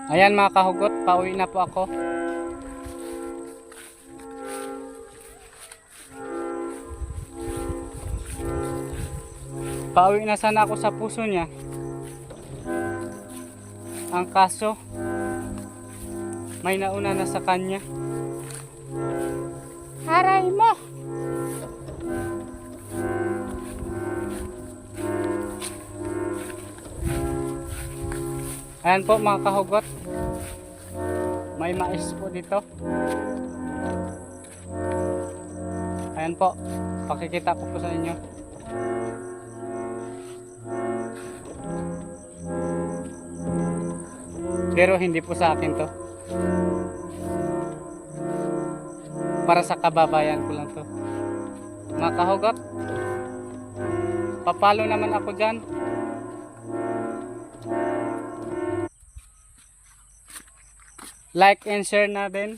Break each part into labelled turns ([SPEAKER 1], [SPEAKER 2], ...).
[SPEAKER 1] Ayan mga kahugot, pauwi na po ako. Pauwi na sana ako sa puso niya. Ang kaso, may nauna na sa kanya. Aray mo! Ayan po mga kahugot. May mais po dito. Ayan po. Pakikita ko po sa inyo. Pero hindi po sa akin to. Para sa kababayan ko lang to. Mga kahugot. Papalo naman ako dyan. Like and share na din.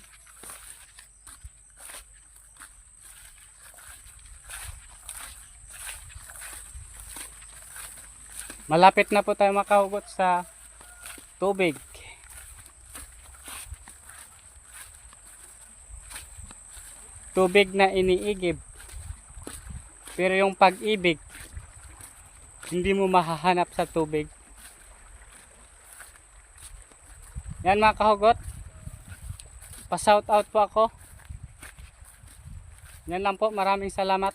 [SPEAKER 1] Malapit na po tayo makahugot sa tubig. Tubig na iniigib. Pero yung pag-ibig, hindi mo mahahanap sa tubig. Yan mga kahugot. Pa-shout out po ako. Yan lang po. Maraming salamat.